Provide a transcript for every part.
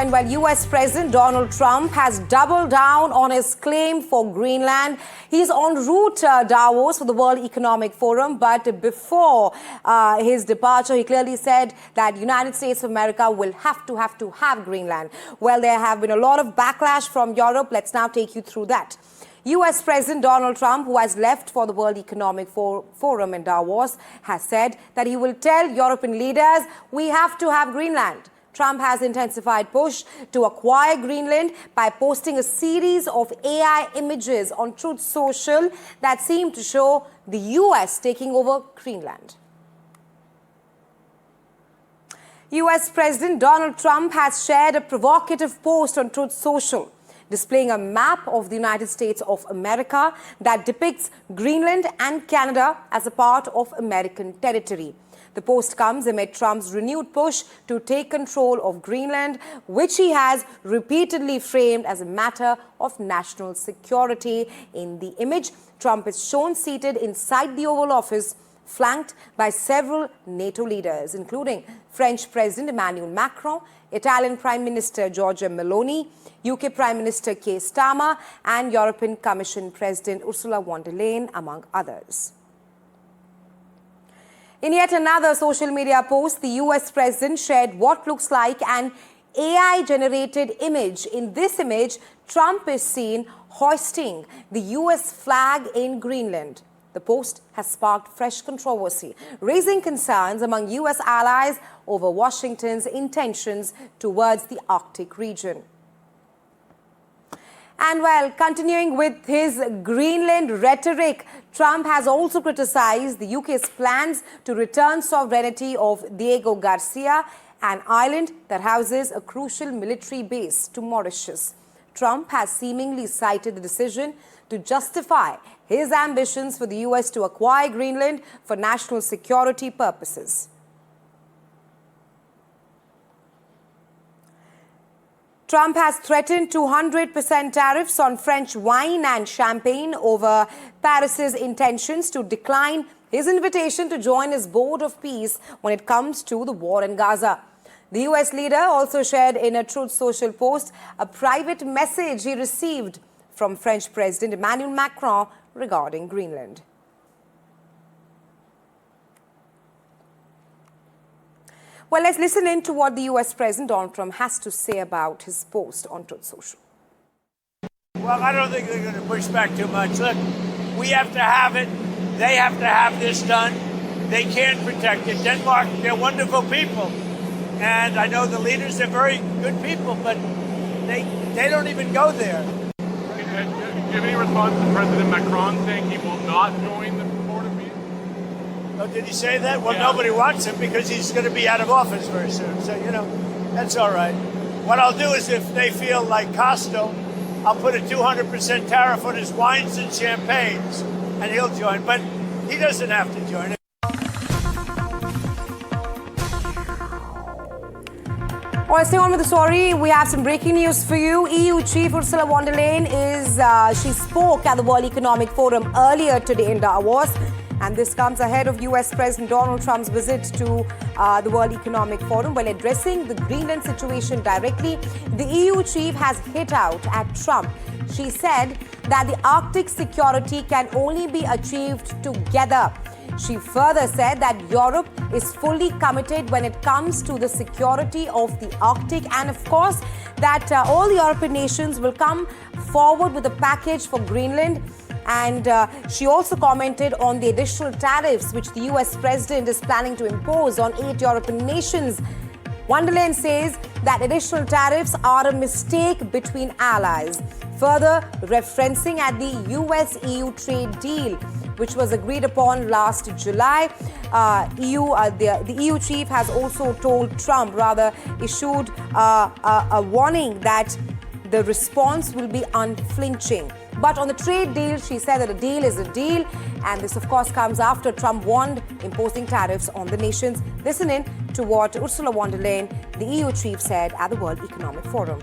And while US President Donald Trump has doubled down on his claim for Greenland, he's en route to Davos for the World Economic Forum. But before his departure, he clearly said that the United States of America will have to have Greenland. Well, there have been a lot of backlash from Europe. Let's now take you through that. US President Donald Trump, who has left for the World Economic Forum in Davos, has said that he will tell European leaders, we have to have Greenland. Trump has intensified push to acquire Greenland by posting a series of AI images on Truth Social that seem to show the US taking over Greenland. US President Donald Trump has shared a provocative post on Truth Social, displaying a map of the United States of America that depicts Greenland and Canada as a part of American territory. The post comes amid Trump's renewed push to take control of Greenland, which he has repeatedly framed as a matter of national security. In the image, Trump is shown seated inside the Oval Office, flanked by several NATO leaders, including French President Emmanuel Macron, Italian Prime Minister Giorgia Meloni, UK Prime Minister Keir Starmer, and European Commission President Ursula von der Leyen, among others. In yet another social media post, the US president shared what looks like an AI-generated image. In this image, Trump is seen hoisting the US flag in Greenland. The post has sparked fresh controversy, raising concerns among US allies over Washington's intentions towards the Arctic region. And while continuing with his Greenland rhetoric, Trump has also criticized the UK's plans to return sovereignty of Diego Garcia, an island that houses a crucial military base, to Mauritius. Trump has seemingly cited the decision to justify his ambitions for the US to acquire Greenland for national security purposes. Trump has threatened 200% tariffs on French wine and champagne over Paris's intentions to decline his invitation to join his board of peace when it comes to the war in Gaza. The US leader also shared in a Truth Social post a private message he received from French President Emmanuel Macron regarding Greenland. Well, let's listen in to what the US President Donald Trump has to say about his post on Truth Social. Well, I don't think they're going to push back too much. Look, we have to have it. They have to have this done. They can protect it. Denmark, they're wonderful people. And I know the leaders are very good people, but they don't even go there. Do you have any response to President Macron saying he will not join the board of peace? Oh, did he say that? Well, yeah. Nobody wants him because he's going to be out of office very soon. So, that's all right. What I'll do is if they feel like Costo, I'll put a 200% tariff on his wines and champagnes, and he'll join. But he doesn't have to join. All right, staying on with the story, we have some breaking news for you. EU Chief Ursula von der Leyen she spoke at the World Economic Forum earlier today in Davos. And this comes ahead of US President Donald Trump's visit to the World Economic Forum. While addressing the Greenland situation directly, the EU chief has hit out at Trump. She said that the Arctic security can only be achieved together. She further said that Europe is fully committed when it comes to the security of the Arctic, and of course that all the European nations will come forward with a package for Greenland. And she also commented on the additional tariffs which the US president is planning to impose on 8 European nations. Von der Leyen says that additional tariffs are a mistake between allies, further referencing at the US-EU trade deal, which was agreed upon last July. The EU chief has also told Trump, issued a warning that the response will be unflinching. But on the trade deal, she said that a deal is a deal. And this, of course, comes after Trump warned imposing tariffs on the nations. Listen in to what Ursula von der Leyen, the EU chief, said at the World Economic Forum.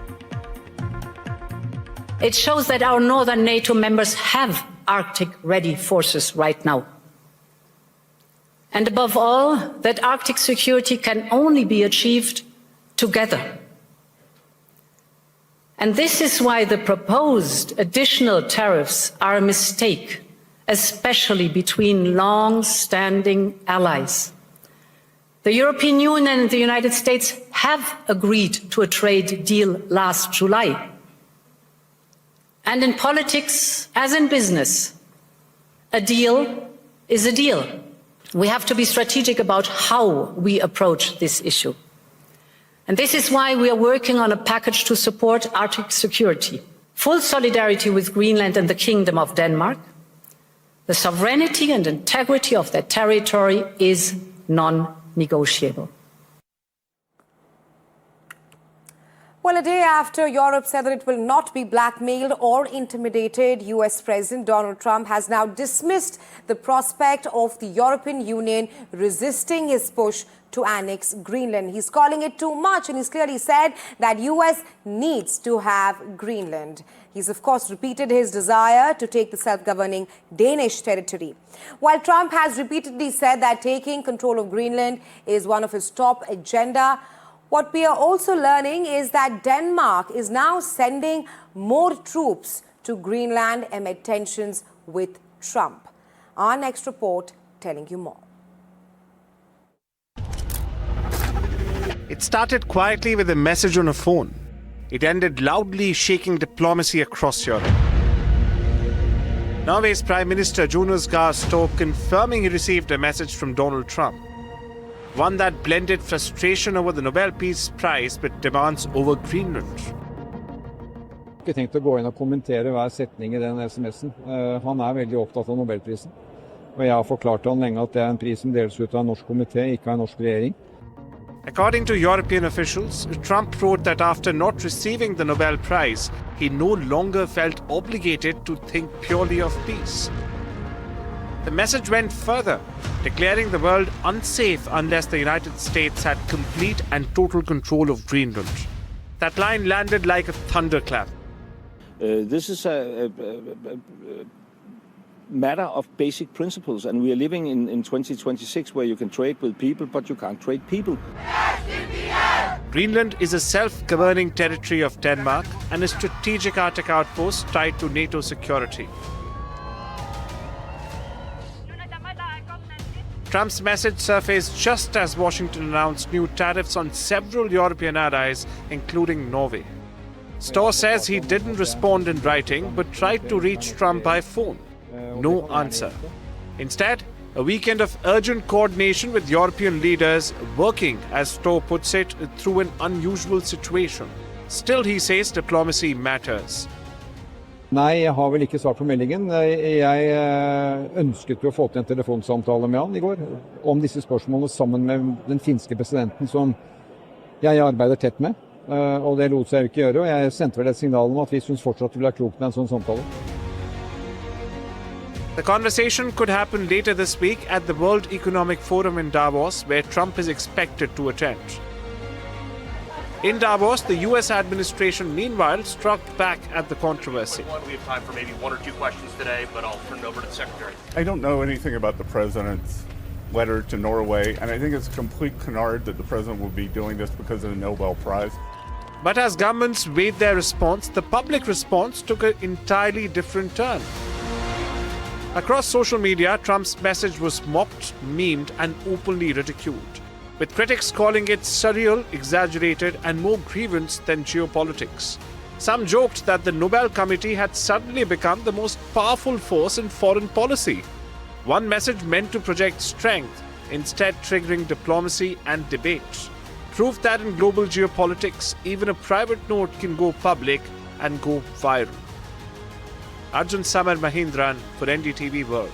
It shows that our northern NATO members have Arctic-ready forces right now. And above all, that Arctic security can only be achieved together. And this is why the proposed additional tariffs are a mistake, especially between long-standing allies. The European Union and the United States have agreed to a trade deal last July. And in politics, as in business, a deal is a deal. We have to be strategic about how we approach this issue. And this is why we are working on a package to support Arctic security. Full solidarity with Greenland and the Kingdom of Denmark. The sovereignty and integrity of their territory is non-negotiable. Well, a day after Europe said that it will not be blackmailed or intimidated, US President Donald Trump has now dismissed the prospect of the European Union resisting his push to annex Greenland. He's calling it too much, and he's clearly said that US needs to have Greenland. He's, of course, repeated his desire to take the self-governing Danish territory. While Trump has repeatedly said that taking control of Greenland is one of his top agenda, what we are also learning is that Denmark is now sending more troops to Greenland amid tensions with Trump. Our next report telling you more. It started quietly with a message on a phone. It ended loudly shaking diplomacy across Europe. Norway's Prime Minister Jonas Gahr Store confirming he received a message from Donald Trump. One that blended frustration over the Nobel Peace Prize with demands over Greenland. Jeg har ikke tenkt å gå inn og kommentere hver setning I den SMS-en. Han veldig opptatt av Nobelprisen. Og jeg har forklart han lenge at det en pris som deles ut av en norsk komité, ikke av en norsk regjering. According to European officials, Trump wrote that after not receiving the Nobel Prize, he no longer felt obligated to think purely of peace. The message went further, declaring the world unsafe unless the United States had complete and total control of Greenland. That line landed like a thunderclap. This is a matter of basic principles, and we are living in 2026 where you can trade with people, but you can't trade people. Greenland is a self-governing territory of Denmark and a strategic Arctic outpost tied to NATO security. Trump's message surfaced just as Washington announced new tariffs on several European allies, including Norway. Storr says he didn't respond in writing, but tried to reach Trump by phone. No answer. Instead, a weekend of urgent coordination with European leaders working, as Storr puts it, through an unusual situation. Still, he says diplomacy matters. Nei, jeg har vel ikke svart på meldingen. Jeg ønsket jo å få til en telefonsamtale med han I går om disse spørsmålene sammen med den finske presidenten som jeg arbeider tett med. Og det lot seg jo ikke gjøre, og jeg sendte vel et signal om at vi synes fortsatt det ville være klokt med en sånn samtale. The conversation could happen later this week at the World Economic Forum in Davos, where Trump is expected to attend. In Davos, the US administration, meanwhile, struck back at the controversy. We have time for maybe one or two questions today, but I'll turn it over to the Secretary. I don't know anything about the president's letter to Norway, and I think it's a complete canard that the president will be doing this because of the Nobel Prize. But as governments weighed their response, the public response took an entirely different turn. Across social media, Trump's message was mocked, memed, and openly ridiculed, with critics calling it surreal, exaggerated, and more grievance than geopolitics. Some joked that the Nobel Committee had suddenly become the most powerful force in foreign policy. One message meant to project strength, instead triggering diplomacy and debate. Proof that in global geopolitics, even a private note can go public and go viral. Arjun Samar Mahindran for NDTV World.